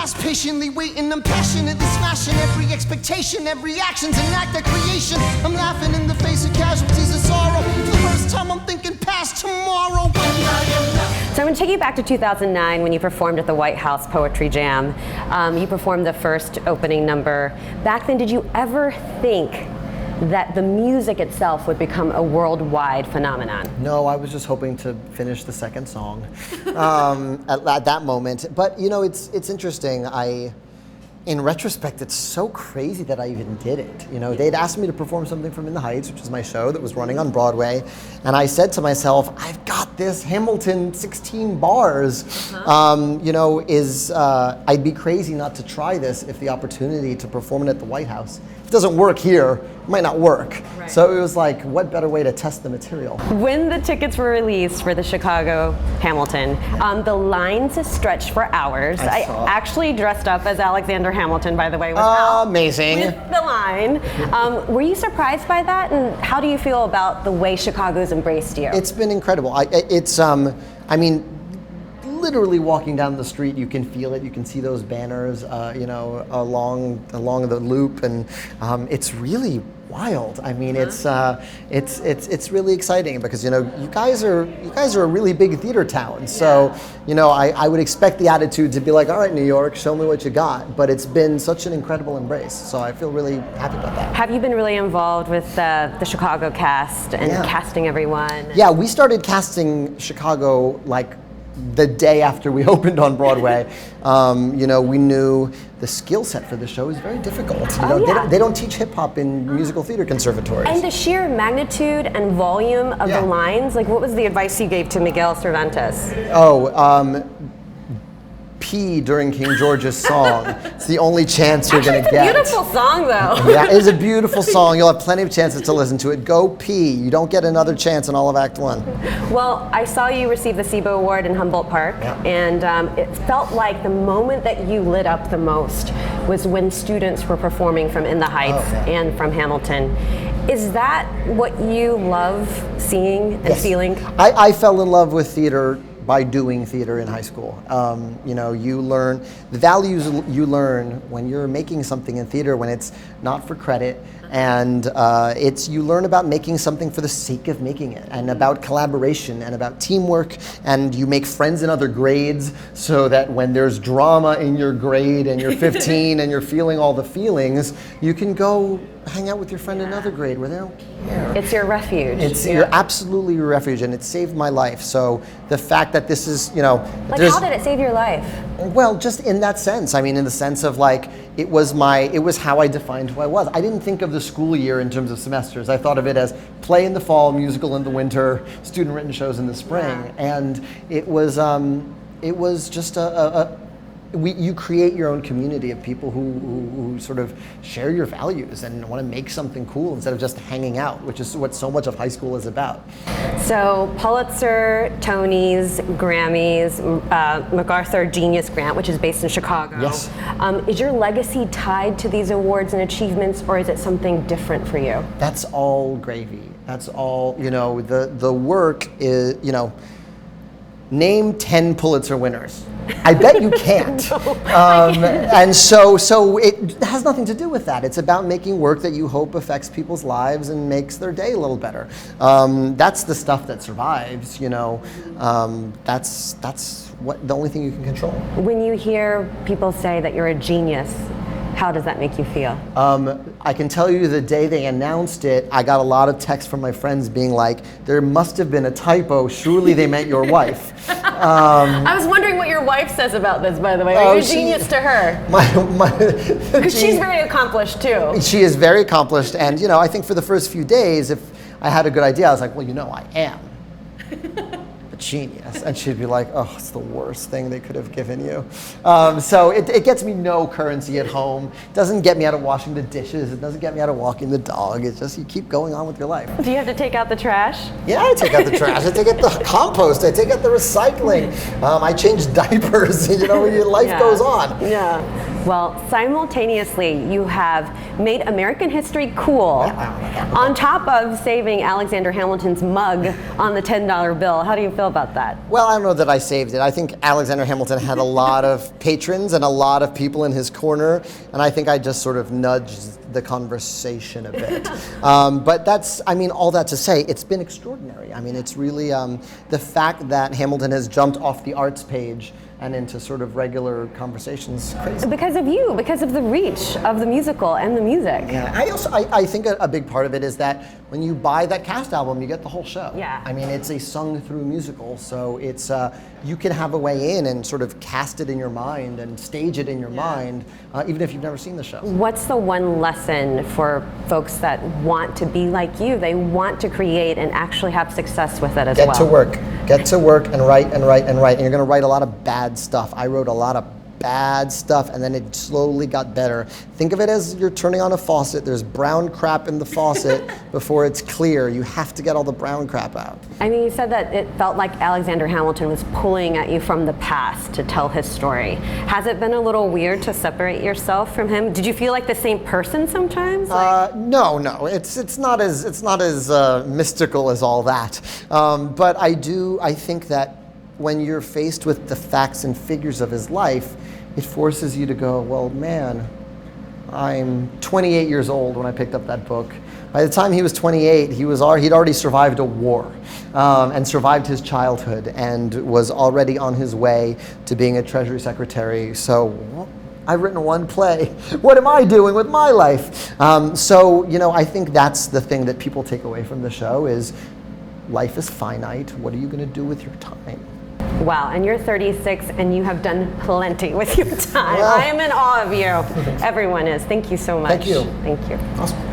past, patiently waiting, I'm passionately smashing every expectation, every action's an act of creation. I'm laughing in the face of casualties of sorrow. For the first time I'm thinking past tomorrow. So I'm going to take you back to 2009 when you performed at the White House Poetry Jam. You performed the first opening number. Back then, did you ever think that the music itself would become a worldwide phenomenon? No, I was just hoping to finish the second song at that moment. But you know, it's interesting. In retrospect, it's so crazy that I even did it. You know, they'd asked me to perform something from In the Heights, which is my show that was running on Broadway, and I said to myself, I've got this Hamilton 16 bars. You know, I'd be crazy not to try this if the opportunity to perform it at the White House. If it doesn't work here, it might not work. Right. So it was like, what better way to test the material? When the tickets were released for the Chicago Hamilton, the lines stretched for hours. I actually dressed up as Alexander Hamilton, by the way. Amazing. With the line. Were you surprised by that? And how do you feel about the way Chicago's embraced you? It's been incredible. I mean, literally walking down the street, you can feel it. You can see those banners, you know, along the loop, and it's really wild. I mean, it's really exciting because, you know, you guys are a really big theater town. So, you know, I would expect the attitude to be like, all right, New York, show me what you got. But it's been such an incredible embrace. So I feel really happy about that. Have you been really involved with the Chicago cast and casting everyone? Yeah, we started casting Chicago like the day after we opened on Broadway. You know, we knew the skill set for the show is very difficult. You know, they don't teach hip hop in musical theater conservatories. And the sheer magnitude and volume of the lines, like what was the advice you gave to Miguel Cervantes? Pee during King George's song. It's the only chance you're going to get. It's a beautiful song, though. Yeah, it is a beautiful song. You'll have plenty of chances to listen to it. Go pee. You don't get another chance in all of Act 1. Well, I saw you receive the SIBO Award in Humboldt Park, and it felt like the moment that you lit up the most was when students were performing from In the Heights and from Hamilton. Is that what you love seeing and feeling? I fell in love with theater by doing theater in high school. You know, you learn the values you learn when you're making something in theater, when it's not for credit, and you learn about making something for the sake of making it, and about collaboration and about teamwork, and you make friends in other grades so that when there's drama in your grade and you're 15 and you're feeling all the feelings, you can go hang out with your friend in another grade where they don't care. It's your refuge. You're absolutely your refuge, and it saved my life. So the fact that this is, you know, like, how did it save your life? Well, just in that sense. I mean, in the sense of like, it was how I defined who I was. I didn't think of the school year in terms of semesters. I thought of it as play in the fall, musical in the winter, student-written shows in the spring, and it was just you create your own community of people who sort of share your values and want to make something cool instead of just hanging out, which is what so much of high school is about. So Pulitzer, Tonys, Grammys, MacArthur Genius Grant, which is based in Chicago. Yes. Is your legacy tied to these awards and achievements, or is it something different for you? That's all gravy. That's all, you know, the work is, you know, name 10 Pulitzer winners. I bet you can't. And so it has nothing to do with that. It's about making work that you hope affects people's lives and makes their day a little better. That's the stuff that survives, you know. That's what the only thing you can control. When you hear people say that you're a genius, how does that make you feel? I can tell you the day they announced it, I got a lot of texts from my friends being like, there must have been a typo, surely they meant your wife. I was wondering what your wife says about this, by the way. Are you a genius to her? Because she's very accomplished too. She is very accomplished, and you know, I think for the first few days, if I had a good idea, I was like, well, you know, I am a genius. And she'd be like, oh, it's the worst thing they could have given you. So it gets me no currency at home. It doesn't get me out of washing the dishes. It doesn't get me out of walking the dog. It's just you keep going on with your life. Do you have to take out the trash? Yeah, I take out the trash. I take out the compost. I take out the recycling. I change diapers. You know, your life goes on. Yeah. Well, simultaneously, you have made American history cool on top of saving Alexander Hamilton's mug on the $10 bill. How do you feel about that? Well, I don't know that I saved it. I think Alexander Hamilton had a lot of patrons and a lot of people in his corner, and I think I just sort of nudged the conversation a bit. But that's, I mean, all that to say, it's been extraordinary. I mean, it's really the fact that Hamilton has jumped off the arts page and into sort of regular conversations. Crazy. Because of you, because of the reach of the musical and the music. Yeah, I think a big part of it is that when you buy that cast album, you get the whole show. Yeah. I mean, it's a sung-through musical, so it's you can have a way in and sort of cast it in your mind and stage it in your mind, even if you've never seen the show. What's the one lesson for folks that want to be like you? They want to create and actually have success with it as well. Get to work. Get to work and write and write and write. And you're going to write a lot of bad stuff. I wrote a lot of bad stuff, and then it slowly got better. Think of it as you're turning on a faucet. There's brown crap in the faucet before it's clear. You have to get all the brown crap out. I mean, you said that it felt like Alexander Hamilton was pulling at you from the past to tell his story. Has it been a little weird to separate yourself from him? Did you feel like the same person sometimes? No. It's not as mystical as all that. But I think that when you're faced with the facts and figures of his life, it forces you to go, well, man, I'm 28 years old when I picked up that book. By the time he was 28, he'd already survived a war and survived his childhood and was already on his way to being a Treasury Secretary. So I've written one play. What am I doing with my life? So, I think that's the thing that people take away from the show is life is finite. What are you going to do with your time? Wow, and you're 36 and you have done plenty with your time. Well, I am in awe of you. Everyone is. Thank you so much. Thank you. Thank you. Awesome.